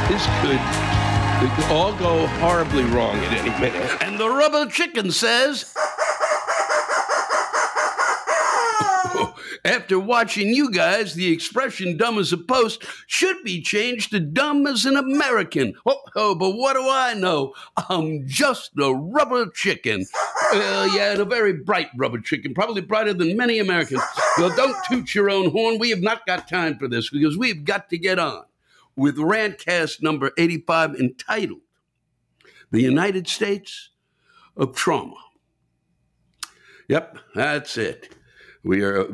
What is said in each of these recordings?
This could all go horribly wrong at any minute. And the rubber chicken says... After watching you guys, the expression dumb as a post should be changed to dumb as an American. Oh, but what do I know? I'm just a rubber chicken. Yeah, and a very bright rubber chicken, probably brighter than many Americans. Well, don't toot your own horn. We have not got time for this because we've got to get on with Rantcast number 85 entitled The United States of Trauma. Yep, that's it. We are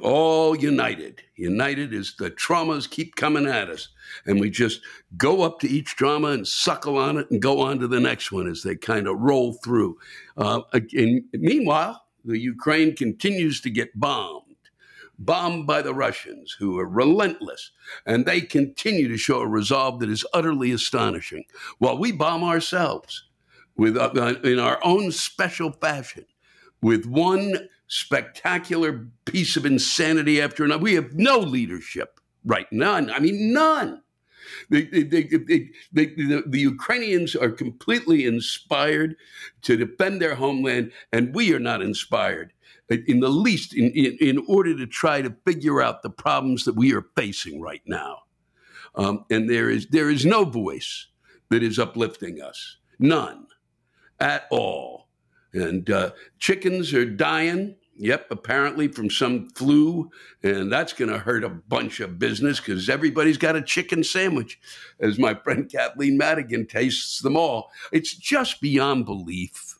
all united. United as the traumas keep coming at us. And we just go up to each trauma and suckle on it and go on to the next one as they kind of roll through. And meanwhile, the Ukraine continues to get bombed by the Russians, who are relentless. And they continue to show a resolve that is utterly astonishing. While we bomb ourselves in our own special fashion with one spectacular piece of insanity after another. We have no leadership, right? None. I mean, none. The Ukrainians are completely inspired to defend their homeland, and we are not inspired in the least in order to try to figure out the problems that we are facing right now. And there is no voice that is uplifting us. None at all. And chickens are dying, yep, apparently from some flu, and that's going to hurt a bunch of business because everybody's got a chicken sandwich, as my friend Kathleen Madigan tastes them all. It's just beyond belief.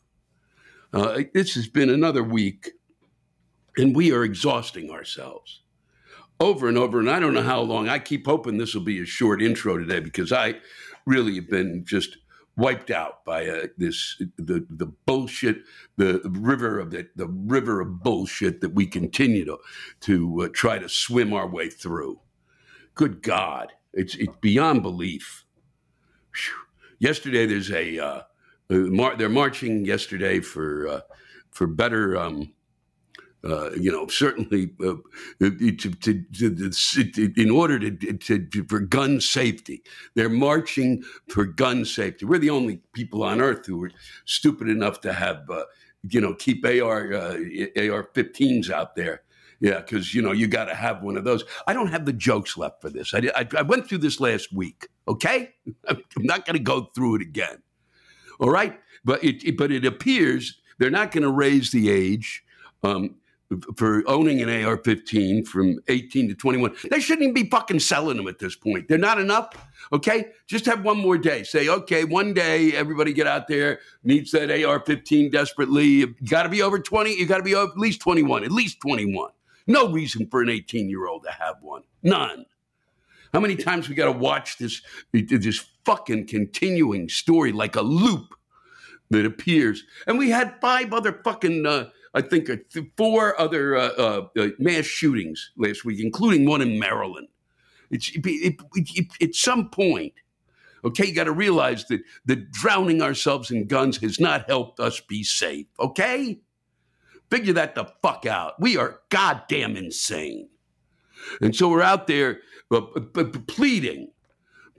This has been another week, and we are exhausting ourselves over and over, and I don't know how long. I keep hoping this will be a short intro today because I really have been just wiped out by the bullshit, the river of bullshit that we continue to try to swim our way through. Good God, it's beyond belief. Whew. Yesterday, there's they're marching yesterday for better. Certainly, in order for gun safety, they're marching for gun safety. We're the only people on earth who are stupid enough to have, keep AR-15s out there. Yeah, because you got to have one of those. I don't have the jokes left for this. I went through this last week. Okay, I'm not going to go through it again. All right, but it appears they're not going to raise the age. For owning an AR-15 from 18 to 21. They shouldn't even be fucking selling them at this point. They're not enough, okay? Just have one more day. Say, okay, one day, everybody get out there, needs that AR-15 desperately. You got to be over 20. You got to be over at least 21, No reason for an 18-year-old to have one. None. How many times we got to watch this fucking continuing story like a loop that appears? And we had 5 other fucking... I think 4 other mass shootings last week, including one in Maryland. At some point, okay, you got to realize that drowning ourselves in guns has not helped us be safe, okay? Figure that the fuck out. We are goddamn insane. And so we're out there pleading,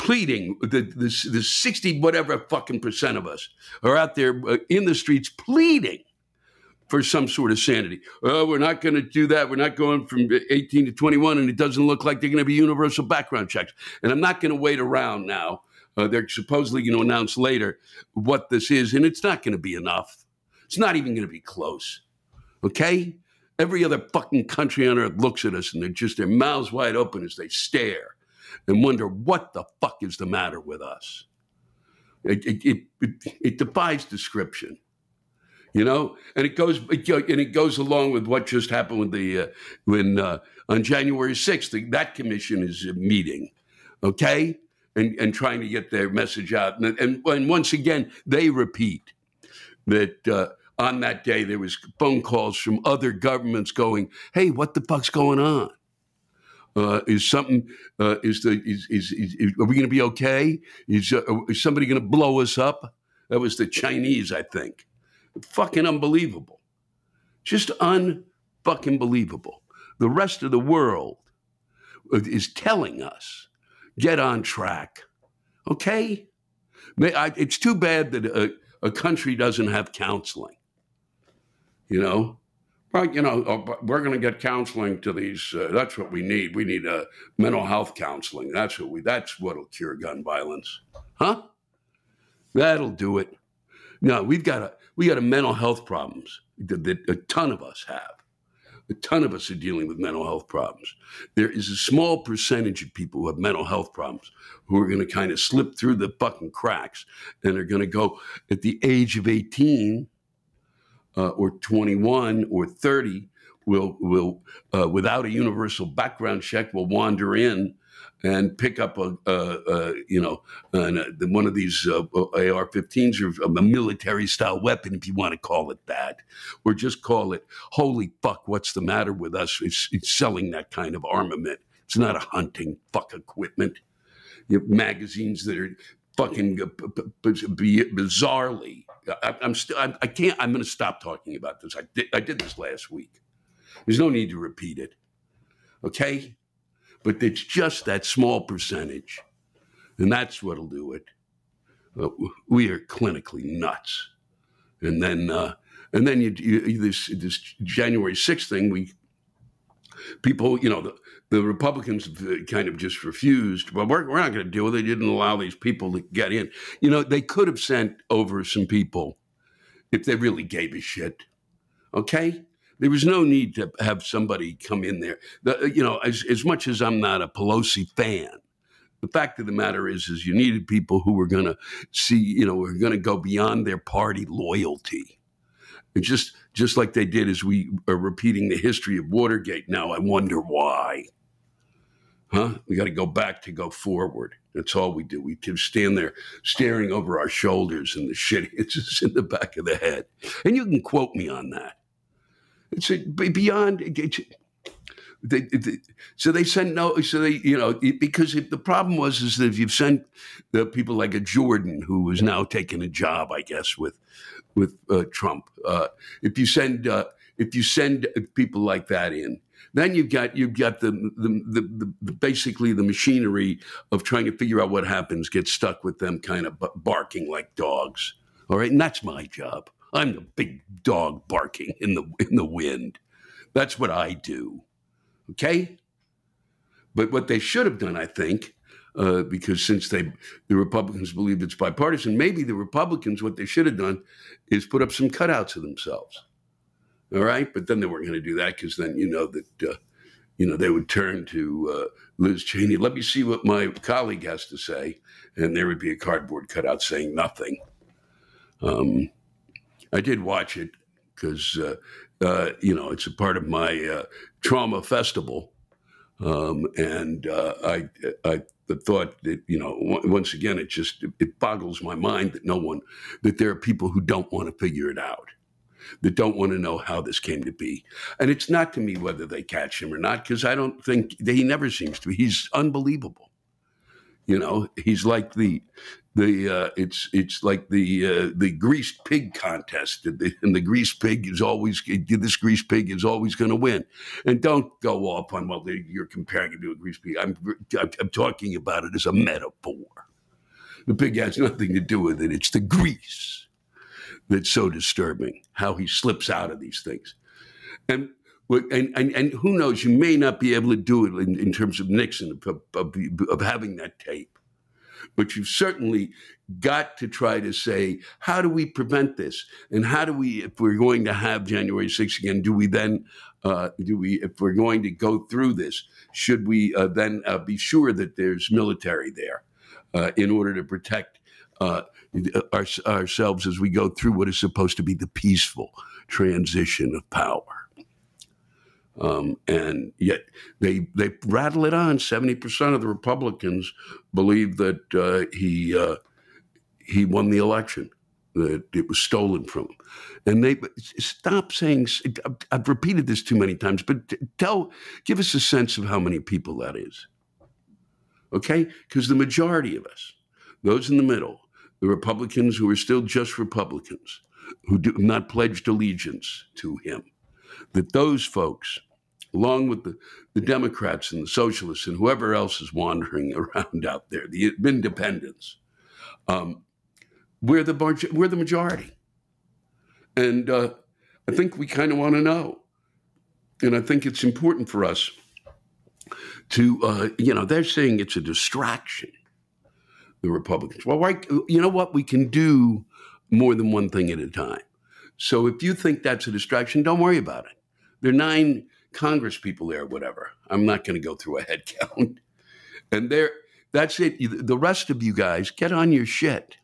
the 60 whatever fucking percent of us are out there in the streets pleading for some sort of sanity. Oh, we're not going to do that. We're not going from 18 to 21, and it doesn't look like they're going to be universal background checks. And I'm not going to wait around now. They're supposedly going to announce later what this is, and it's not going to be enough. It's not even going to be close. Okay? Every other fucking country on earth looks at us, and their mouths wide open as they stare and wonder what the fuck is the matter with us. It defies description. And it goes along with what just happened with when on January 6th, that commission is meeting, okay, and trying to get their message out. And once again, they repeat that on that day there was phone calls from other governments going, "Hey, what the fuck's going on? Are we going to be okay? Is somebody going to blow us up?" That was the Chinese, I think. Fucking unbelievable. Just unfucking believable. The rest of the world is telling us, get on track. Okay? It's too bad that a country doesn't have counseling. You know? Right, you know, we're going to get counseling to these. That's what we need. We need mental health counseling. That's what'll cure gun violence, huh? That'll do it. No, we got a mental health problems that a ton of us have. A ton of us are dealing with mental health problems. There is a small percentage of people who have mental health problems who are going to kind of slip through the fucking cracks and are going to go at the age of 18. Or 21 or 30 will without a universal background check, will wander in and pick up one of these AR-15s or a military-style weapon, if you want to call it that, or just call it, holy fuck, what's the matter with us? It's selling that kind of armament. It's not a hunting fuck equipment. You have magazines that are fucking bizarrely. I'm going to stop talking about this. I did this last week. There's no need to repeat it. Okay? But it's just that small percentage. And that's what'll do it. We are clinically nuts. And then this January 6th thing, people, you know, the Republicans kind of just refused. Well, we're not going to deal with it. They didn't allow these people to get in. You know, they could have sent over some people if they really gave a shit. Okay? There was no need to have somebody come in there. You know, as much as I'm not a Pelosi fan, the fact of the matter is you needed people who were going to see, you know, were going to go beyond their party loyalty. And just like they did as we are repeating the history of Watergate now, I wonder why. Huh? We got to go back to go forward. That's all we do. We can stand there staring over our shoulders and the shit hits us in the back of the head. And you can quote me on that. It's beyond. So they sent no. So they, you know, because if the problem is that if you've sent the people like a Jordan who is now taking a job, I guess with Trump, if you send people like that in, then you've got the basically the machinery of trying to figure out what happens gets stuck with them kind of barking like dogs. All right, and that's my job. I'm the big dog barking in the wind. That's what I do. Okay? But what they should have done, I think, because since the Republicans believe it's bipartisan, maybe the Republicans, what they should have done is put up some cutouts of themselves. All right? But then they weren't going to do that because then you know that, they would turn to Liz Cheney. Let me see what my colleague has to say. And there would be a cardboard cutout saying nothing. I did watch it because, it's a part of my trauma festival. And I thought that, once again, it boggles my mind that there are people who don't want to figure it out, that don't want to know how this came to be. And it's not to me whether they catch him or not, because I don't think he never seems to be. He's unbelievable. He's like it's like the greased pig contest, and the greased pig is always going to win. And don't go off on you're comparing it to a greased pig. I'm talking about it as a metaphor. The pig has nothing to do with it. It's the grease that's so disturbing. How he slips out of these things, and who knows? You may not be able to do it in terms of Nixon of having that tape. But you've certainly got to try to say, how do we prevent this? And how do we, if we're going to have January 6th again, if we're going to go through this, should we then be sure that there's military there in order to protect ourselves as we go through what is supposed to be the peaceful transition of power? And yet they rattle it on. 70% of the Republicans believe that he won the election, that it was stolen from him. And they stop saying, I've repeated this too many times, but give us a sense of how many people that is. Okay? Because the majority of us, those in the middle, the Republicans who are still just Republicans, who do not pledged allegiance to him, that those folks along with the Democrats and the socialists and whoever else is wandering around out there, the independents, we're the majority. And I think we kind of want to know. And I think it's important for us to, they're saying it's a distraction, the Republicans. Well, right, you know what? We can do more than one thing at a time. So if you think that's a distraction, don't worry about it. There are 9 Congress people there, whatever. I'm not going to go through a head count. And that's it. The rest of you guys, get on your shit.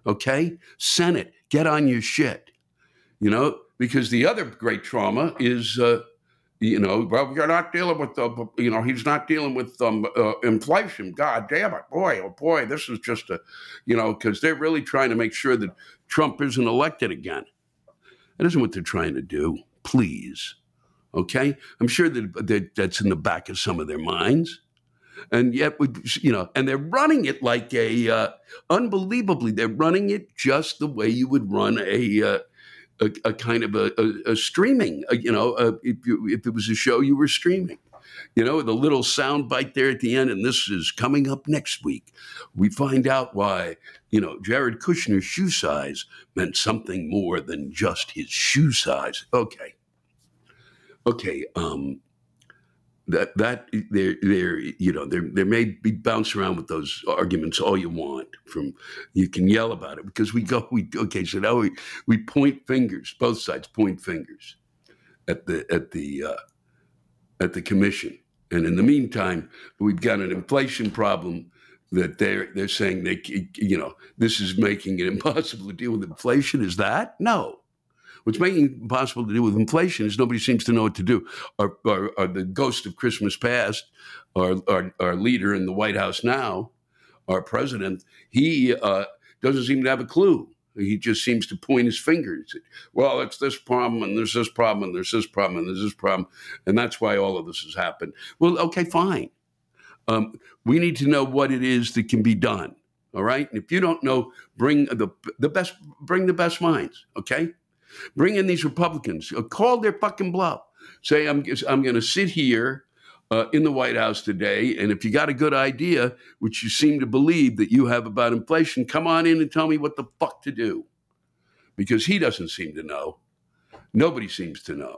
Okay? Senate, get on your shit. Because the other great trauma is, well, you're not dealing with, he's not dealing with inflation. God damn it. Boy, this is just because they're really trying to make sure that Trump isn't elected again. That isn't what they're trying to do. Please. Okay? I'm sure that that's in the back of some of their minds. And yet, and they're running it like unbelievably, they're running it just the way you would run a kind of a streaming, if it was a show you were streaming, the little sound bite there at the end. And this is coming up next week. We find out why, Jared Kushner's shoe size meant something more than just his shoe size. Okay. There may be bounce around with those arguments all you want. You can yell about it because so now we point fingers, both sides point fingers at the commission, and in the meantime we've got an inflation problem that they're saying this is making it impossible to deal with inflation. Is that? No. What's making it impossible to deal with inflation is nobody seems to know what to do. Or the ghost of Christmas past, our leader in the White House now, our president, he doesn't seem to have a clue. He just seems to point his fingers. Well, it's this problem, and there's this problem, and there's this problem, and there's this problem, and that's why all of this has happened. Well, okay, fine. We need to know what it is that can be done. All right, and if you don't know, bring the best minds. Okay. Bring in these Republicans. Call their fucking bluff. Say, I'm going to sit here in the White House today, and if you got a good idea, which you seem to believe that you have about inflation, come on in and tell me what the fuck to do. Because he doesn't seem to know. Nobody seems to know.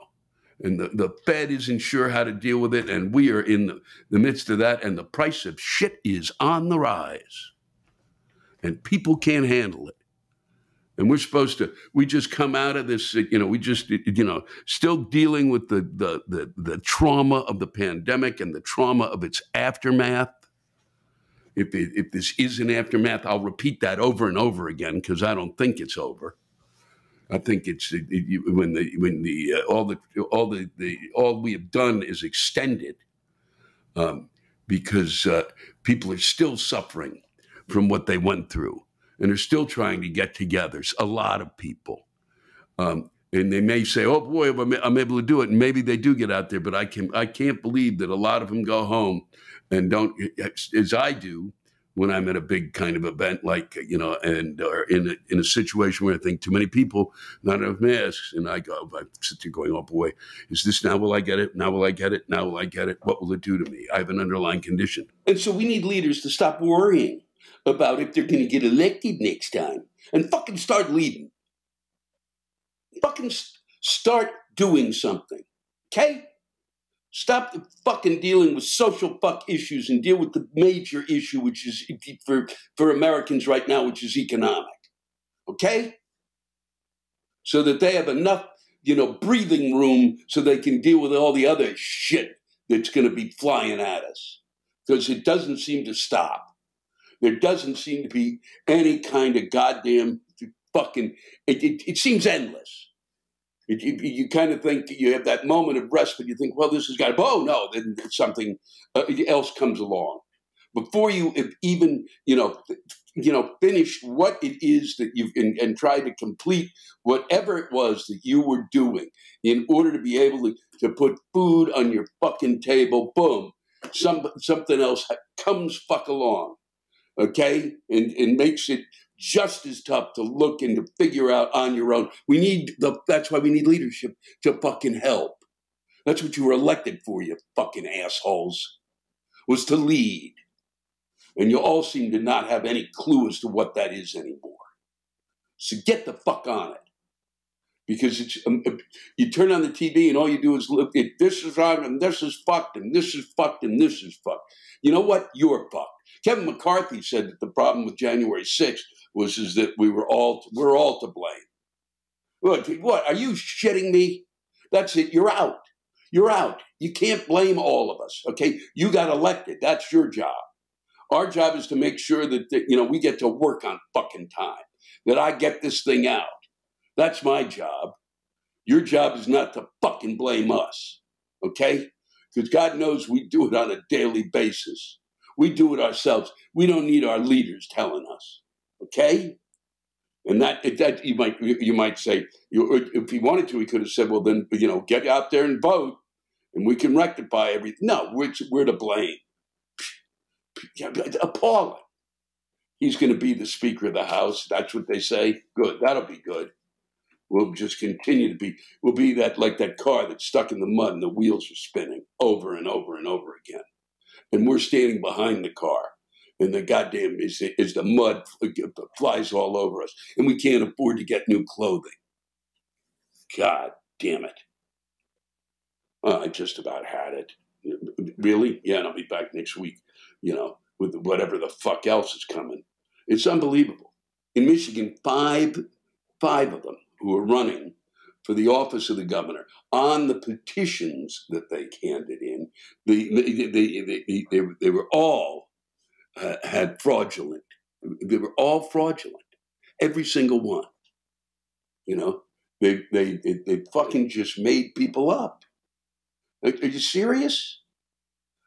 And the Fed isn't sure how to deal with it, and we are in the midst of that, and the price of shit is on the rise. And people can't handle it. And we just come out of this, still dealing with the trauma of the pandemic and the trauma of its aftermath. If this is an aftermath, I'll repeat that over and over again because I don't think it's over. I think it's all we have done is extended because people are still suffering from what they went through. And are still trying to get together. A lot of people. And they may say, oh, boy, I'm able to do it. And maybe they do get out there. But I can't believe that a lot of them go home and don't, as I do, when I'm at a big kind of event like, or in a situation where I think too many people, not enough masks. And I sit there going, oh, boy, is this now will I get it? Now will I get it? Now will I get it? What will it do to me? I have an underlying condition. And so we need leaders to stop worrying about if they're going to get elected next time and fucking start leading. Fucking start doing something. Okay? Stop fucking dealing with social fuck issues and deal with the major issue, which is for Americans right now, which is economic. Okay? So that they have enough, breathing room so they can deal with all the other shit that's going to be flying at us. Because it doesn't seem to stop. There doesn't seem to be any kind of goddamn fucking, it seems endless. You kind of think that you have that moment of rest, but you think, well, this has got to, oh no, then something else comes along. Before you have even, finished what it is that you've, and tried to complete whatever it was that you were doing in order to be able to put food on your fucking table, boom, something else comes fuck along. Okay, and makes it just as tough to look and to figure out on your own. That's why we need leadership to fucking help. That's what you were elected for, you fucking assholes, was to lead. And you all seem to not have any clue as to what that is anymore. So get the fuck on it. Because it's you turn on the TV and all you do is look at this is wrong and this is fucked and this is fucked and this is fucked. You know what? You're fucked. Kevin McCarthy said that the problem with January 6th was that we're all to blame. What? Are you shitting me? That's it. You're out. You're out. You can't blame all of us. Okay? You got elected. That's your job. Our job is to make sure that we get to work on fucking time. That I get this thing out. That's my job. Your job is not to fucking blame us, okay? Because God knows we do it on a daily basis. We do it ourselves. We don't need our leaders telling us, okay? And that you might say, if he wanted to, he could have said, well, then, get out there and vote, and we can rectify everything. No, we're to blame. Appalling. He's going to be the Speaker of the House. That's what they say. Good. That'll be good. We'll just continue to be, we'll be like that car that's stuck in the mud and the wheels are spinning over and over and over again. And we're standing behind the car and the goddamn is the mud flies all over us and we can't afford to get new clothing. God damn it. I just about had it. Really? Yeah, and I'll be back next week, with whatever the fuck else is coming. It's unbelievable. In Michigan, five of them who are running for the office of the governor on the petitions that they handed in, they were all had fraudulent. They were all fraudulent, every single one. They fucking just made people up. Are you serious?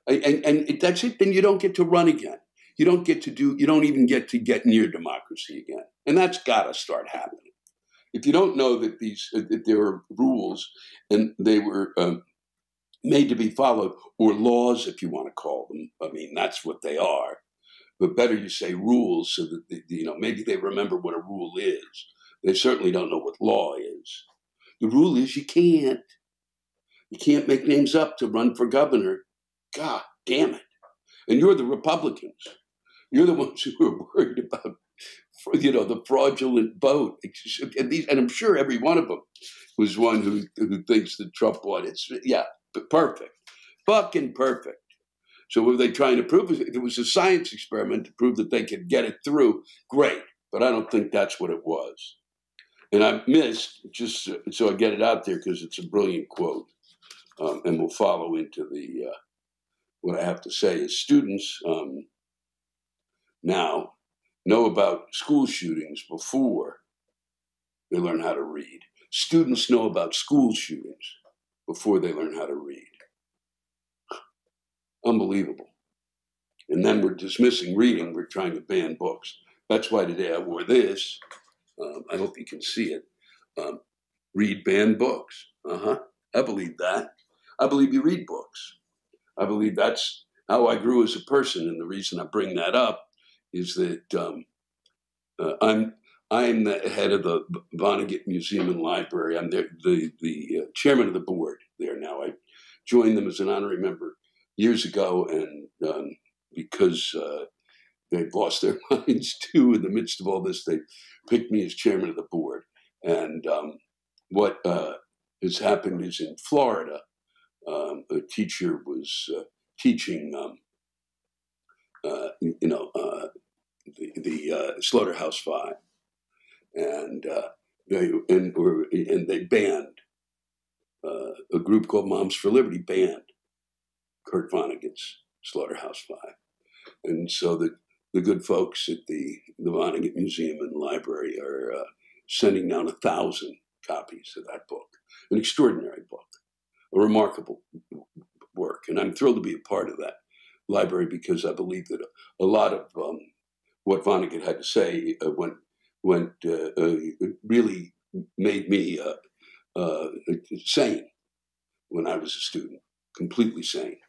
And that's it. Then you don't get to run again. You don't even get to get near democracy again. And that's got to start happening. If you don't know that there are rules and they were made to be followed, or laws, if you want to call them, I mean, that's what they are. But better you say rules so that, maybe they remember what a rule is. They certainly don't know what law is. The rule is you can't make names up to run for governor. God damn it. And you're the Republicans. You're the ones who are worried about the fraudulent boat. And I'm sure every one of them was one who thinks that Trump won. It's, perfect. Fucking perfect. So were they trying to prove it? If it was a science experiment to prove that they could get it through, great. But I don't think that's what it was. And I missed, just so I get it out there because it's a brilliant quote. And we'll follow into what I have to say is students now know about school shootings before they learn how to read. Students know about school shootings before they learn how to read. Unbelievable. And then we're dismissing reading. We're trying to ban books. That's why today I wore this. I hope you can see it. Read banned books. I believe that. I believe you read books. I believe that's how I grew as a person. And the reason I bring that up is that I'm the head of the Vonnegut Museum and Library. I'm the chairman of the board there now. I joined them as an honorary member years ago, and because they've lost their minds too in the midst of all this, they picked me as chairman of the board. And what has happened is in Florida, a teacher was teaching, the Slaughterhouse-Five, and they banned a group called Moms for Liberty banned Kurt Vonnegut's Slaughterhouse-Five, and so the good folks at the Vonnegut Museum and Library are sending down 1,000 copies of that book, an extraordinary book. A remarkable work. And I'm thrilled to be a part of that library because I believe that a lot of what Vonnegut had to say really made me sane when I was a student, completely sane.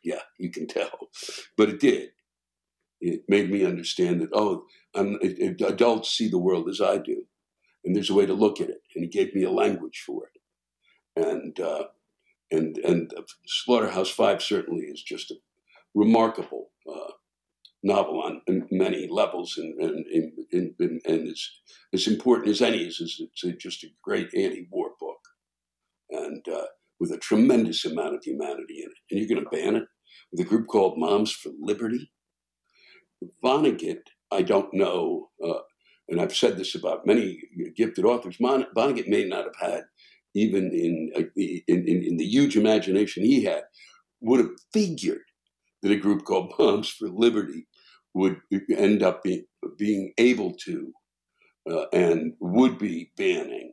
Yeah, you can tell. But it did. It made me understand that, adults see the world as I do. And there's a way to look at it. And he gave me a language for it. And Slaughterhouse-Five certainly is just a remarkable novel on many levels, and as important as any is it's just a great anti-war book, and with a tremendous amount of humanity in it. And you're going to ban it with a group called Moms for Liberty? Vonnegut, I don't know, and I've said this about many gifted authors, Vonnegut may not have had, even in the huge imagination he had, would have figured that a group called Moms for Liberty would end up being able to and would be banning,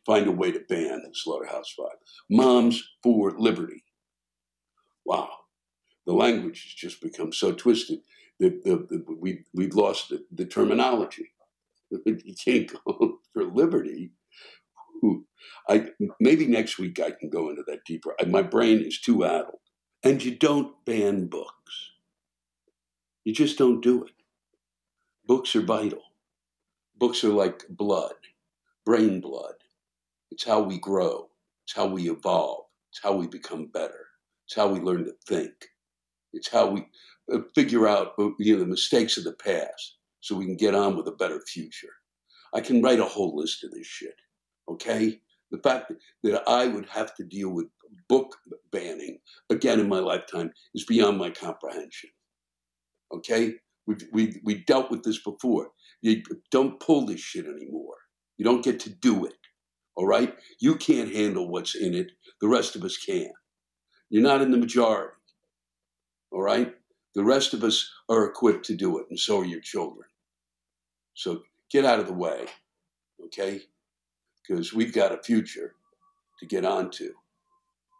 find a way to ban Slaughterhouse-Five. Moms for Liberty. Wow. The language has just become so twisted that we've lost the terminology. You can't go for liberty. Maybe next week I can go into that deeper. My brain is too addled. And you don't ban books. You just don't do it. Books are vital. Books are like blood, brain blood. It's how we grow. It's how we evolve. It's how we become better. It's how we learn to think. It's how we figure out the mistakes of the past so we can get on with a better future. I can write a whole list of this shit, okay? The fact that I would have to deal with book banning again in my lifetime is beyond my comprehension, okay? We dealt with this before. You don't pull this shit anymore. You don't get to do it, all right? You can't handle what's in it. The rest of us can. You're not in the majority, all right? The rest of us are equipped to do it, and so are your children. So get out of the way, okay? Because we've got a future to get on to.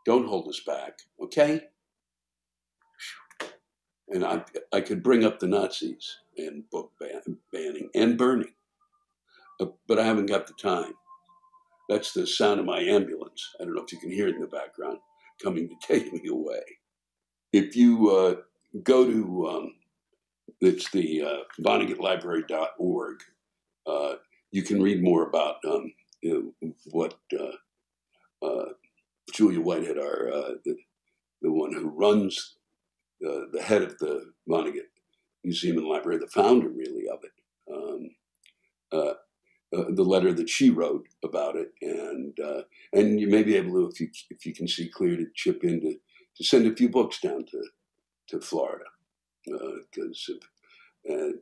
Don't hold us back, okay? And I could bring up the Nazis and book banning and burning, but I haven't got the time. That's the sound of my ambulance. I don't know if you can hear it in the background, coming to take me away. If you go to, it's the VonnegutLibrary.org, you can read more about what Julia Whitehead, the one who runs, the head of the Vonnegut Museum and Library, the founder really of it, the letter that she wrote about it, and you may be able to, if you can see clear, to chip in to send a few books down to Florida,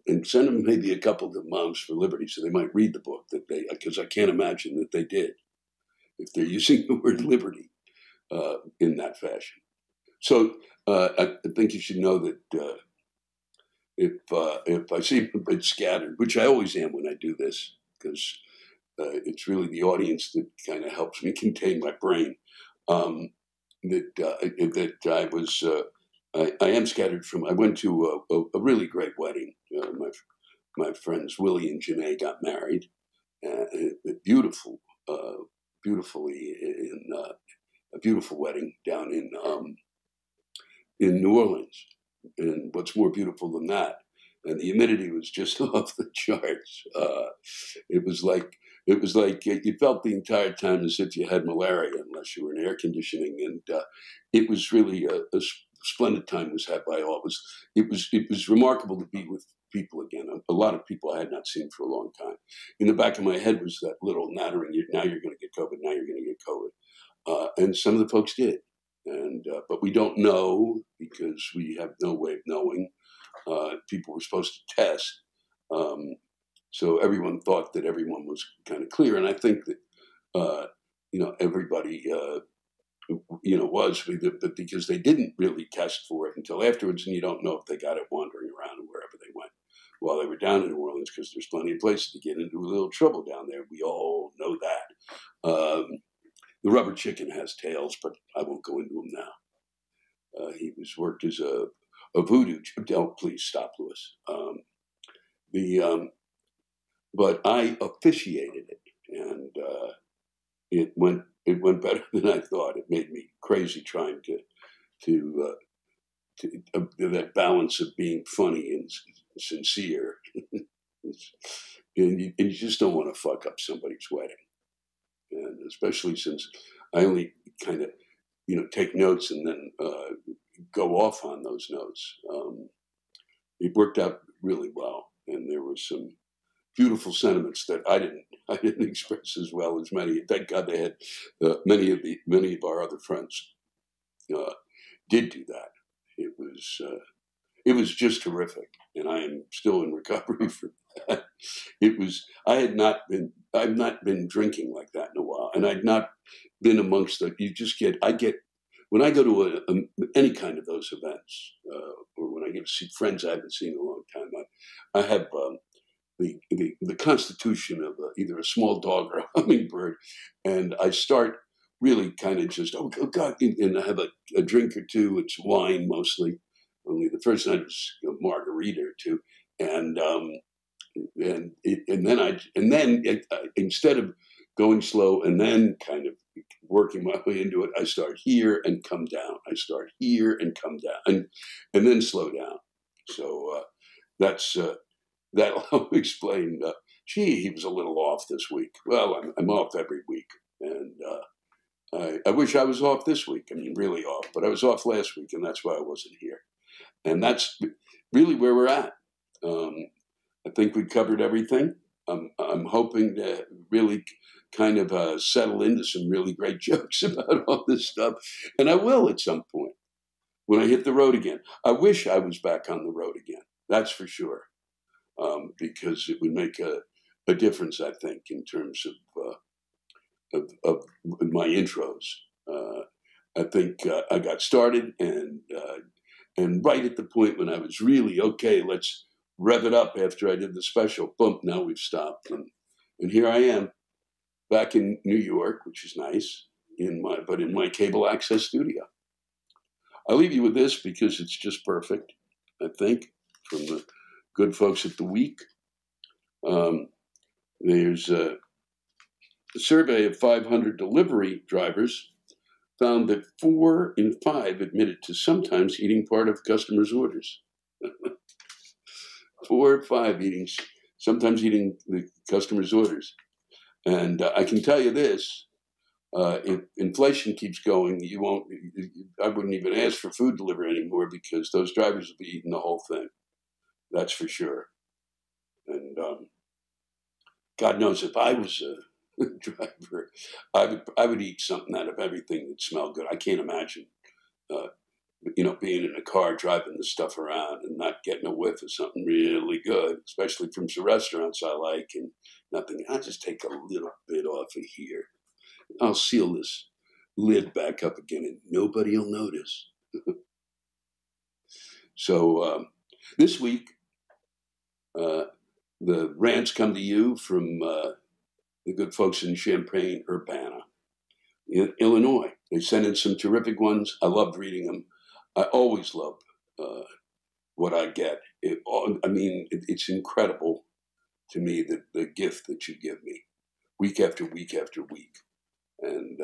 and send them maybe a couple to Moms for Liberty so they might read the book because I can't imagine that they did if they're using the word liberty in that fashion. So I think you should know that if I seem a bit scattered, which I always am when I do this, because it's really the audience that kind of helps me contain my brain, that I was, I am scattered from, I went to a really great wedding. My friends Willie and Janae got married, beautifully in a beautiful wedding down in New Orleans. And what's more beautiful than that? And the humidity was just off the charts. It was like you felt the entire time as if you had malaria, unless you were in air conditioning. And it was really a splendid time was had by all. It was remarkable to be with people again. A lot of people I had not seen for a long time. In the back of my head was that little nattering. Now you're going to get COVID. Now you're going to get COVID. And some of the folks did. And but we don't know because we have no way of knowing. People were supposed to test, so everyone thought that everyone was kind of clear, and I think that everybody was, but because they didn't really test for it until afterwards, and you don't know if they got it wandering around wherever they went while they were down in New Orleans, because there's plenty of places to get into a little trouble down there. We all know that. The rubber chicken has tails, but I won't go into him now. He was worked as a voodoo. Oh, please stop, Louis. But I officiated it, and it went better than I thought. It made me crazy trying to that balance of being funny and sincere, and you just don't want to fuck up somebody's wedding. And especially since I only kind of, take notes and then go off on those notes. It worked out really well, and there were some beautiful sentiments that I didn't express as well as many. Thank God they had many of our other friends did do that. It was just terrific, and I am still in recovery from that. I've not been drinking like that in a while, and I'd not been amongst I get when I go to any kind of those events, or when I get to see friends I haven't seen in a long time, I have the constitution of either a small dog or a hummingbird, and I start really kind of just, oh God, and I have a drink or two. It's wine mostly. Only the first night was a margarita or two, and then instead of going slow and then kind of working my way into it, I start here and come down. I start here and come down, and then slow down. So that'll explain. Gee, he was a little off this week. Well, I'm off every week, and I wish I was off this week. I mean, really off, but I was off last week, and that's why I wasn't here. And that's really where we're at. I think we covered everything. I'm hoping to really kind of settle into some really great jokes about all this stuff. And I will at some point when I hit the road again. I wish I was back on the road again. That's for sure. Because it would make a difference, I think, in terms of my intros. I think I got started and right at the point when I was really, okay, let's rev it up after I did the special, bump, now we've stopped. And here I am back in New York, which is nice, in my cable access studio. I'll leave you with this because it's just perfect, I think, from the good folks at The Week. There's a survey of 500 delivery drivers found that 4 in 5 admitted to sometimes eating part of customers' orders. 4 or 5 sometimes eating the customers' orders. And I can tell you this, if inflation keeps going, I wouldn't even ask for food delivery anymore because those drivers will be eating the whole thing. That's for sure. And God knows if I was a driver, I would eat something out of everything that smelled good. I can't imagine, being in a car driving the stuff around and not getting a whiff of something really good, especially from some restaurants I like and nothing. I'll just take a little bit off of here. I'll seal this lid back up again and nobody will notice. So this week, the rants come to you from the good folks in Champaign, in Illinois. They sent in some terrific ones. I loved reading them. I always love what I get. It's incredible to me the gift that you give me week after week after week. And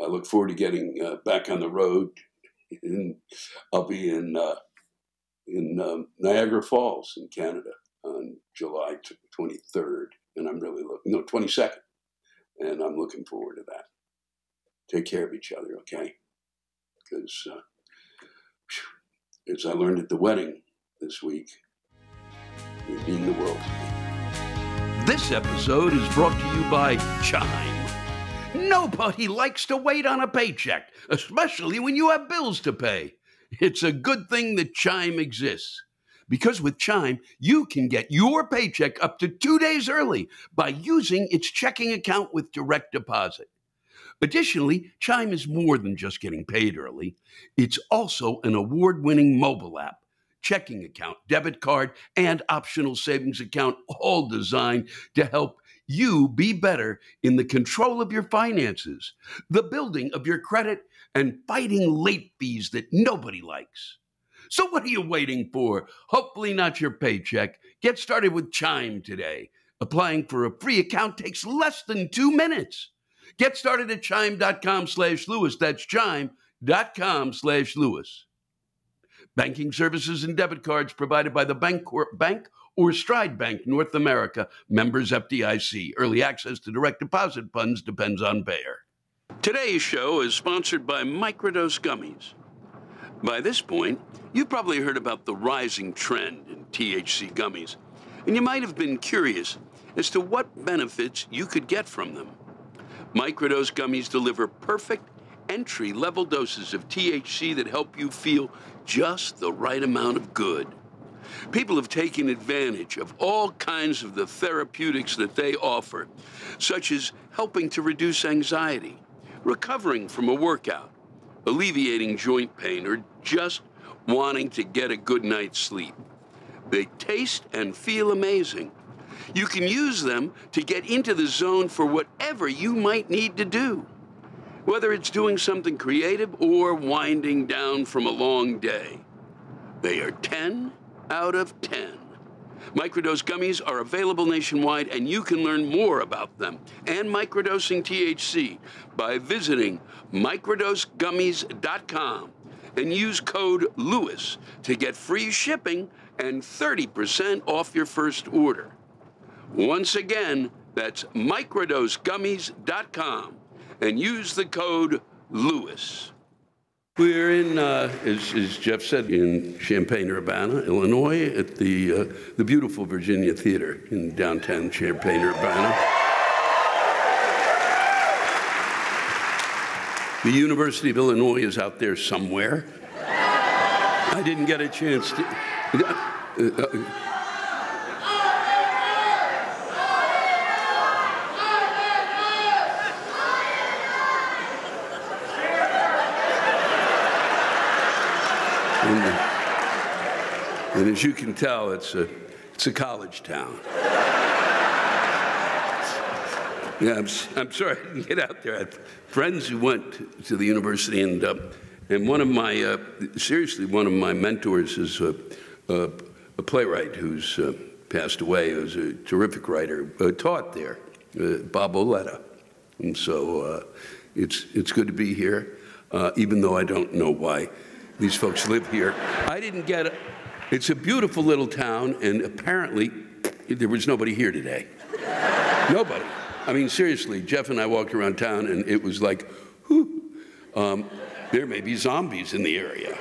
I look forward to getting back on the road. I'll be in Niagara Falls in Canada on July 23rd. And I'm really 22nd. And I'm looking forward to that. Take care of each other, okay? Because as I learned at the wedding this week, you mean the world to me. This episode is brought to you by Chime. Nobody likes to wait on a paycheck, especially when you have bills to pay. It's a good thing that Chime exists. Because with Chime, you can get your paycheck up to 2 days early by using its checking account with direct deposit. Additionally, Chime is more than just getting paid early. It's also an award-winning mobile app, checking account, debit card, and optional savings account, all designed to help you be better in the control of your finances, the building of your credit, and fighting late fees that nobody likes. So what are you waiting for? Hopefully not your paycheck. Get started with Chime today. Applying for a free account takes less than 2 minutes. Get started at chime.com/Lewis. That's chime.com/Lewis. Banking services and debit cards provided by the Bank or Stride Bank North America. Members FDIC. Early access to direct deposit funds depends on payer. Today's show is sponsored by Microdose Gummies. By this point, you've probably heard about the rising trend in THC gummies, and you might have been curious as to what benefits you could get from them. Microdose Gummies deliver perfect entry-level doses of THC that help you feel just the right amount of good. People have taken advantage of all kinds of the therapeutics that they offer, such as helping to reduce anxiety, recovering from a workout, alleviating joint pain, or just wanting to get a good night's sleep. They taste and feel amazing. You can use them to get into the zone for whatever you might need to do, whether it's doing something creative or winding down from a long day. They are 10 out of 10. Microdose Gummies are available nationwide, and you can learn more about them and microdosing THC by visiting microdosegummies.com and use code LEWIS to get free shipping and 30% off your first order. Once again, that's microdosegummies.com and use the code LEWIS. We're in, as Jeff said, in Champaign, Illinois, at the beautiful Virginia Theater in downtown Champaign, Urbana. The University of Illinois is out there somewhere. I didn't get a chance to... And as you can tell, it's a college town. Yeah, I'm sorry I didn't get out there. I had friends who went to the university, and one of my one of my mentors is a playwright who's passed away. He was a terrific writer, taught there, Bob Oletta, and so it's good to be here, even though I don't know why these folks live here. I didn't get it. It's a beautiful little town, and apparently there was nobody here today. Nobody. I mean, seriously, Jeff and I walked around town, and it was like, whew, there may be zombies in the area.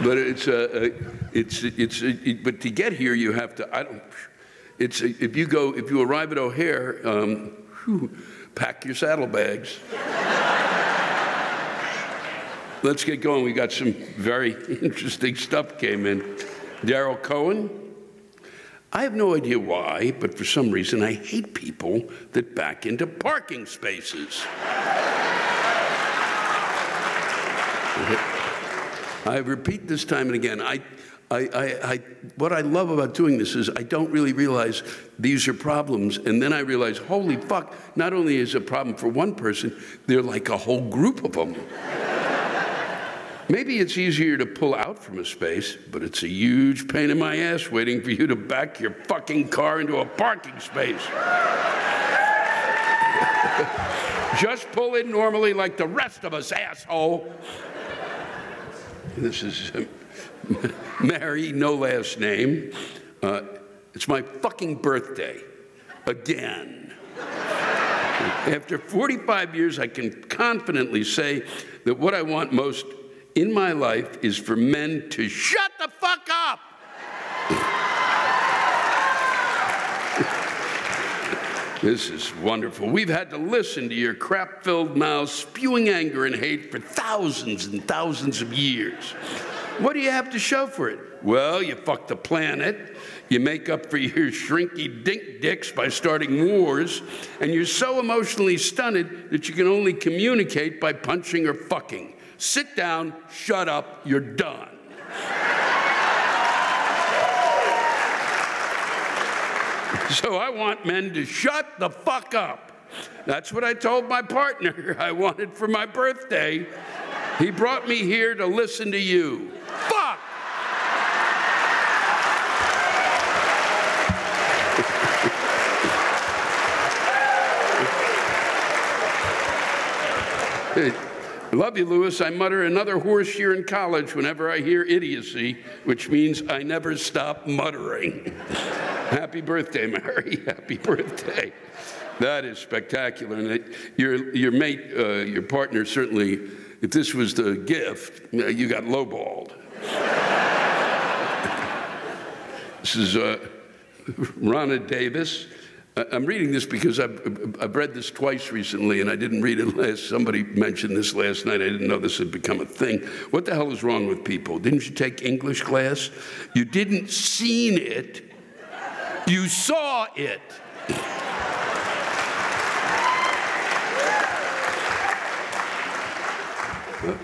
But but to get here, you have to. If you arrive at O'Hare, pack your saddlebags. Let's get going. We got some very interesting stuff came in. Daryl Cohen. I have no idea why, but for some reason I hate people that back into parking spaces. I repeat this time and again. What I love about doing this is I don't really realize these are problems, and then I realize, holy fuck, not only is it a problem for one person, they're like a whole group of them. Maybe it's easier to pull out from a space, but it's a huge pain in my ass waiting for you to back your fucking car into a parking space. Just pull in normally like the rest of us, asshole. This is Mary, no last name. It's my fucking birthday, again. After 45 years, I can confidently say that what I want most in my life is for men to shut the fuck up. This is wonderful. We've had to listen to your crap-filled mouths spewing anger and hate for thousands and thousands of years. What do you have to show for it? Well, you fuck the planet, you make up for your shrinky dink dicks by starting wars, and you're so emotionally stunted that you can only communicate by punching or fucking. Sit down, shut up, you're done. So I want men to shut the fuck up. That's what I told my partner I wanted for my birthday. He brought me here to listen to you. Fuck! I love you, Lewis. I mutter another horse year in college whenever I hear idiocy, which means I never stop muttering. Happy birthday, Mary. Happy birthday. That is spectacular. And your mate, your partner, certainly, if this was the gift, you got lowballed. This is Ronna Davis. I'm reading this because I've read this twice recently, and I didn't read it last. Somebody mentioned this last night. I didn't know this had become a thing. What the hell is wrong with people? Didn't you take English class? You didn't seen it. You saw it.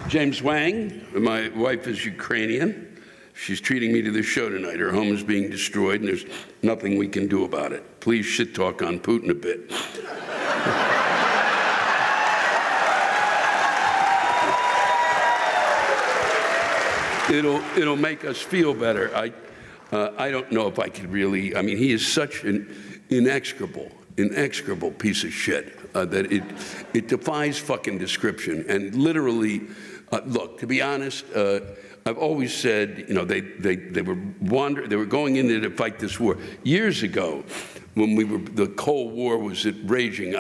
James Wang, my wife is Ukrainian. She's treating me to this show tonight. Her home is being destroyed, and there's nothing we can do about it. Please shit talk on Putin a bit. It'll make us feel better. I don't know if I could really. I mean, he is such an inexorable piece of shit that it defies fucking description. And literally, look, to be honest. I've always said, you know, they were going in there to fight this war. Years ago, when the Cold War was raging,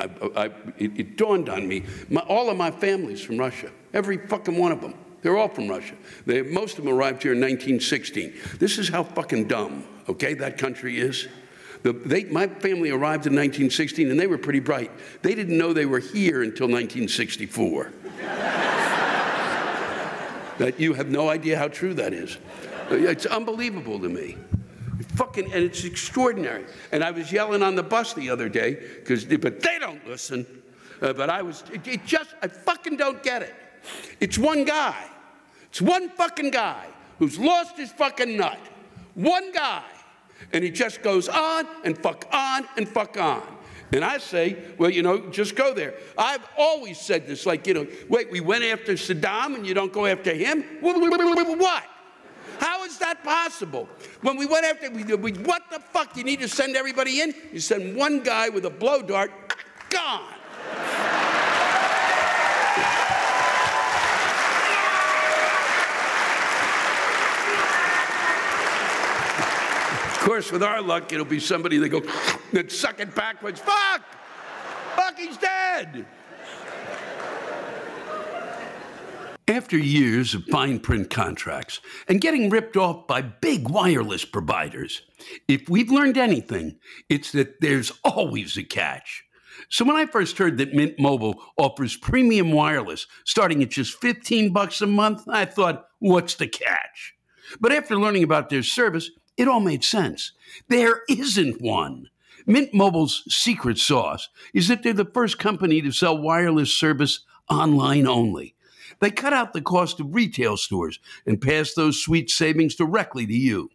it dawned on me, all of my family's from Russia. Every fucking one of them. They're all from Russia. Most of them arrived here in 1916. This is how fucking dumb, okay, that country is. My family arrived in 1916, and they were pretty bright. They didn't know they were here until 1964. That you have no idea how true that is. It's unbelievable to me. And it's extraordinary. And I was yelling on the bus the other day, but they don't listen. But I fucking don't get it. It's one guy. It's one fucking guy who's lost his fucking nut. One guy. And he just goes on and fuck on and fuck on. And I say, well, you know, just go there. I've always said this, like, you know, wait, we went after Saddam and you don't go after him? What? How is that possible? When we went after, what the fuck? You need to send everybody in? You send one guy with a blow dart, gone. Of course, with our luck, it'll be somebody that go, that suck it backwards. Fuck! Fuck, he's dead! After years of fine print contracts and getting ripped off by big wireless providers, if we've learned anything, it's that there's always a catch. So when I first heard that Mint Mobile offers premium wireless starting at just $15 a month, I thought, what's the catch? But after learning about their service, it all made sense. There isn't one. Mint Mobile's secret sauce is that they're the first company to sell wireless service online only. They cut out the cost of retail stores and pass those sweet savings directly to you.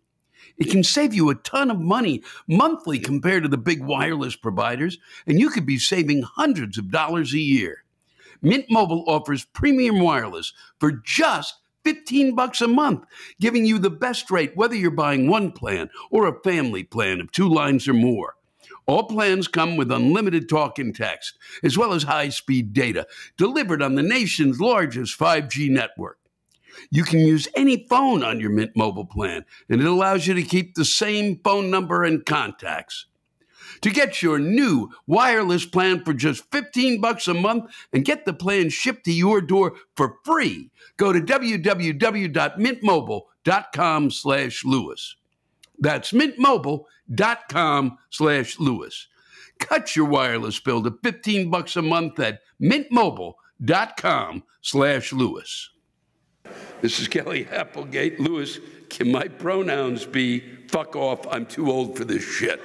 It can save you a ton of money monthly compared to the big wireless providers, and you could be saving hundreds of dollars a year. Mint Mobile offers premium wireless for just $15 a month, giving you the best rate whether you're buying one plan or a family plan of 2 lines or more. All plans come with unlimited talk and text, as well as high-speed data, delivered on the nation's largest 5G network. You can use any phone on your Mint Mobile plan, and it allows you to keep the same phone number and contacts. To get your new wireless plan for just $15 a month and get the plan shipped to your door for free, go to www.mintmobile.com/Lewis. That's mintmobile.com/Lewis. Cut your wireless bill to $15 a month at mintmobile.com/Lewis. This is Kelly Applegate. Lewis, can my pronouns be fuck off? I'm too old for this shit.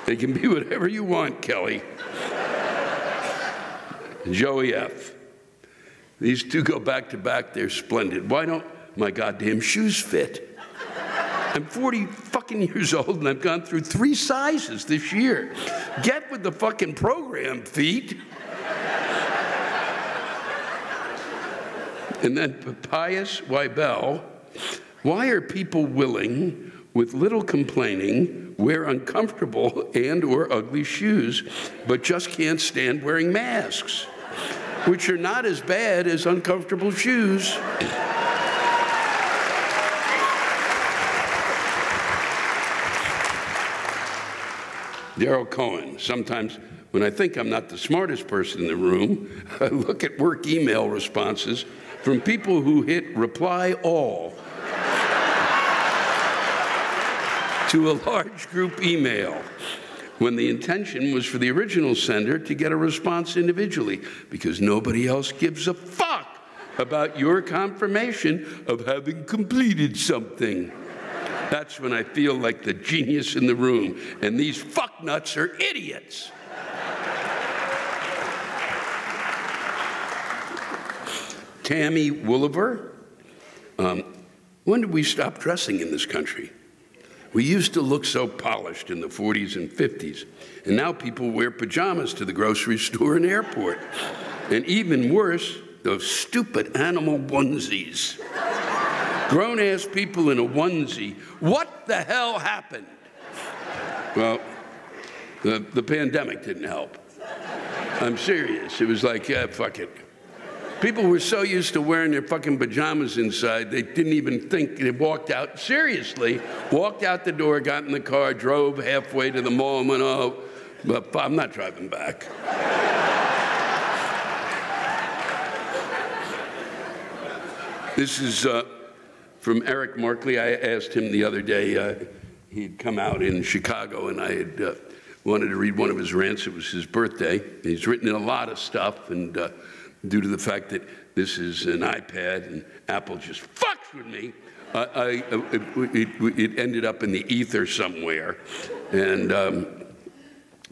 They can be whatever you want, Kelly. Joey F. These two go back to back. They're splendid. Why don't my goddamn shoes fit? I'm 40 fucking years old and I've gone through 3 sizes this year. Get with the fucking program, feet. And then Pius Weibel. Why are people willing, with little complaining, wear uncomfortable and or ugly shoes, but just can't stand wearing masks, which are not as bad as uncomfortable shoes? Daryl Cohen. Sometimes when I think I'm not the smartest person in the room, I look at work email responses from people who hit reply all to a large group email, when the intention was for the original sender to get a response individually, because nobody else gives a fuck about your confirmation of having completed something. That's when I feel like the genius in the room, and these fucknuts are idiots. Tammy Wooliver, when did we stop dressing in this country? We used to look so polished in the 40s and 50s, and now people wear pajamas to the grocery store and airport. And even worse, those stupid animal onesies. Grown-ass people in a onesie. What the hell happened? Well, the pandemic didn't help. I'm serious. It was like, yeah, fuck it. People were so used to wearing their fucking pajamas inside, they didn't even think. They walked out, seriously, walked out the door, got in the car, drove halfway to the mall and went, oh, but I'm not driving back. This is from Eric Markley. I asked him the other day, he'd come out in Chicago, and I had wanted to read one of his rants. It was his birthday. He's written in a lot of stuff, and due to the fact that this is an iPad and Apple just fucks with me, it ended up in the ether somewhere. And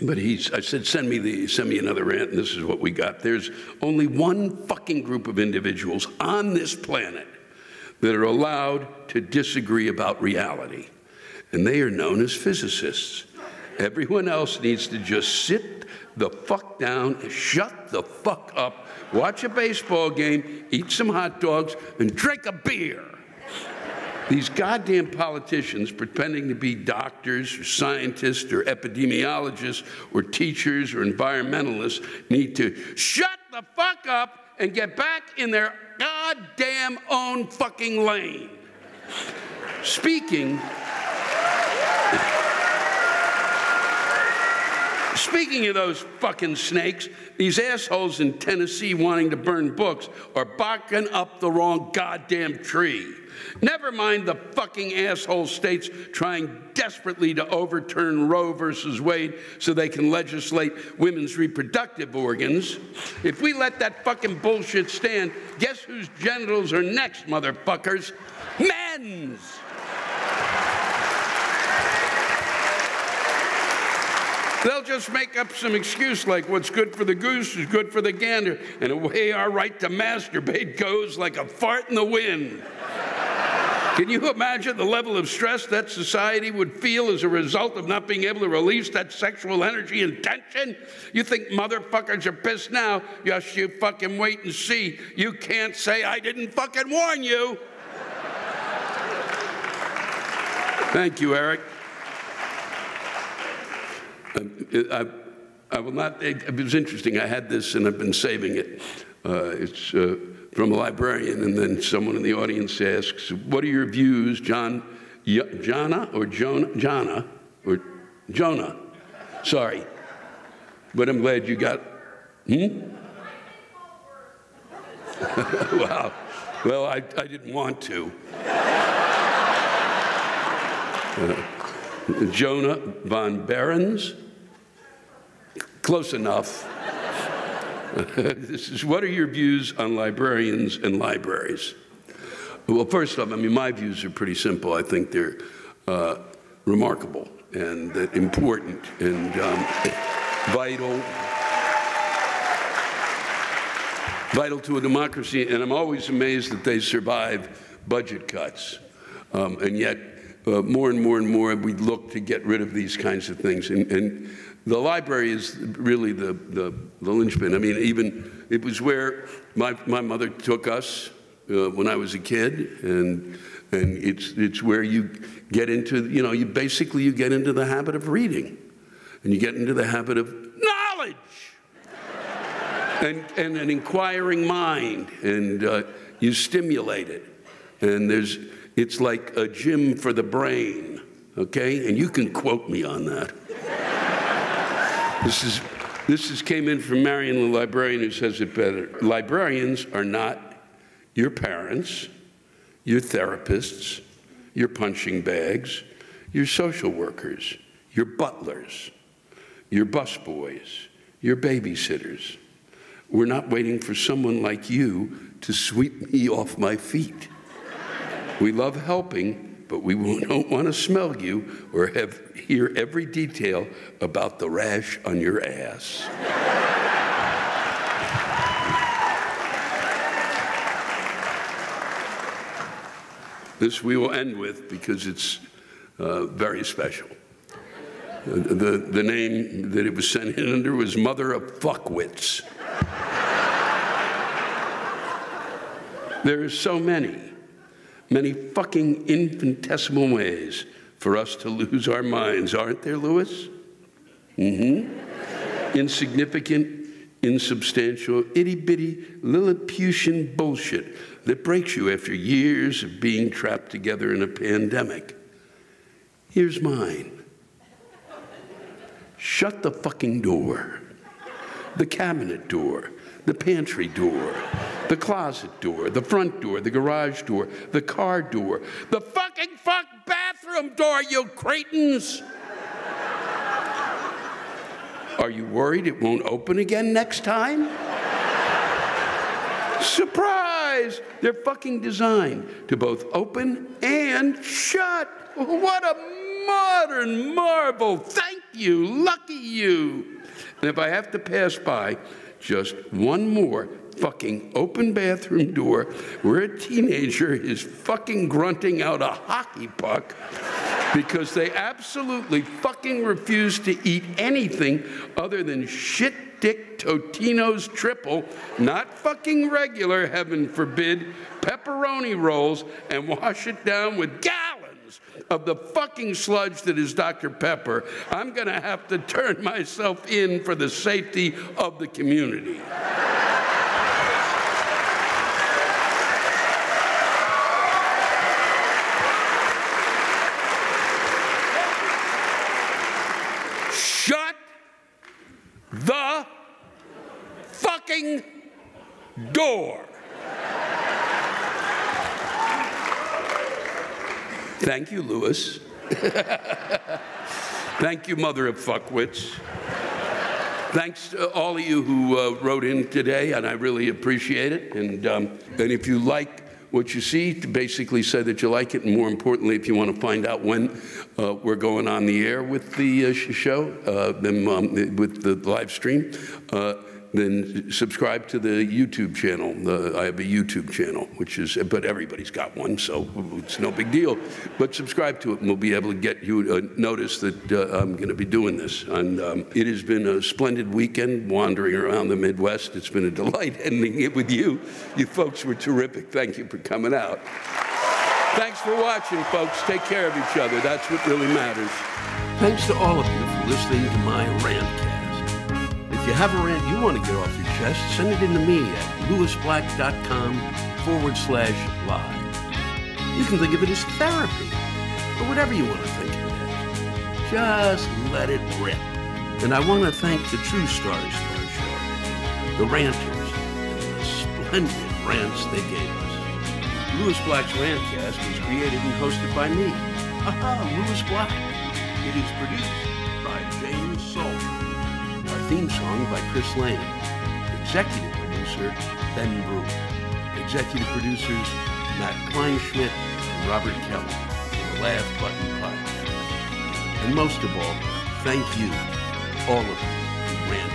but I said, send me another rant, and this is what we got. There's only one fucking group of individuals on this planet that are allowed to disagree about reality, and they are known as physicists. Everyone else needs to just sit the fuck down, shut the fuck up, watch a baseball game, eat some hot dogs, and drink a beer. These goddamn politicians pretending to be doctors or scientists or epidemiologists or teachers or environmentalists need to shut the fuck up and get back in their goddamn own fucking lane. Speaking of those fucking snakes, these assholes in Tennessee wanting to burn books are barking up the wrong goddamn tree. Never mind the fucking asshole states trying desperately to overturn Roe versus Wade so they can legislate women's reproductive organs. If we let that fucking bullshit stand, guess whose genitals are next, motherfuckers? Men's! They'll just make up some excuse like what's good for the goose is good for the gander, and away our right to masturbate goes like a fart in the wind. Can you imagine the level of stress that society would feel as a result of not being able to release that sexual energy and tension? You think motherfuckers are pissed now? Yes, you fucking wait and see. You can't say I didn't fucking warn you. Thank you, Eric. I will not, it was interesting. I had this and I've been saving it. It's from a librarian, and then someone in the audience asks, what are your views, Jonah? Sorry. But I'm glad you got, Wow. Well, I didn't want to. Jonah von Behrens. Close enough. This is, what are your views on librarians and libraries? Well, first off, I mean, my views are pretty simple. I think they're remarkable and important and vital to a democracy. And I'm always amazed that they survive budget cuts. And yet, more and more and more, we look to get rid of these kinds of things. And the library is really the linchpin. I mean, even it was where my mother took us when I was a kid, and it's where you get into, you know, you get into the habit of reading, and you get into the habit of knowledge, and an inquiring mind, and you stimulate it, and it's like a gym for the brain, okay? And you can quote me on that. This came in from Marion, the librarian, who says it better. Librarians are not your parents, your therapists, your punching bags, your social workers, your butlers, your busboys, your babysitters. We're not waiting for someone like you to sweep me off my feet. We love helping, but we don't want to smell you or hear every detail about the rash on your ass. This we will end with because it's very special. The name that it was sent in under was Mother of Fuckwits. There are so many fucking infinitesimal ways for us to lose our minds, aren't there, Louis? Insignificant, insubstantial, itty-bitty, Lilliputian bullshit that breaks you after years of being trapped together in a pandemic. Here's mine. Shut the fucking door. The cabinet door, the pantry door, the closet door, the front door, the garage door, the car door, the fucking bathroom door, you cretins! Are you worried it won't open again next time? Surprise! They're fucking designed to both open and shut. What a modern marvel. Thank you, lucky you. And if I have to pass by just one more fucking open bathroom door where a teenager is fucking grunting out a hockey puck because they absolutely fucking refuse to eat anything other than shit dick Totino's triple, not fucking regular, heaven forbid, pepperoni rolls, and wash it down with gallons of the fucking sludge that is Dr. Pepper, I'm gonna have to turn myself in for the safety of the community. Shut the fucking door. Thank you, Louis. Thank you, Mother of Fuckwits. Thanks to all of you who wrote in today, and I really appreciate it. And if you like what you see, to basically say that you like it, and more importantly, if you want to find out when we're going on the air with the show, with the live stream, then subscribe to the YouTube channel. I have a YouTube channel, but everybody's got one, so it's no big deal. But subscribe to it, and we'll be able to get you a notice that I'm going to be doing this. And it has been a splendid weekend wandering around the Midwest. It's been a delight ending it with you. You folks were terrific. Thank you for coming out. Thanks for watching, folks. Take care of each other. That's what really matters. Thanks to all of you for listening to my Rantcast. If you have a rant you want to get off your chest, send it in to me at lewisblack.com/live. You can think of it as therapy, or whatever you want to think of it as. Just let it rip. And I want to thank the true stars of our show, the ranters, and the splendid rants they gave us. Lewis Black's Rantcast was created and hosted by me. Lewis Black. It is produced by James Salt. Our theme song by Chris Lane. Executive producer, Ben Brewer. Executive producers, Matt Kleinschmidt and Robert Kelly. The Laugh Button Podcast. And most of all, thank you, all of you, who ran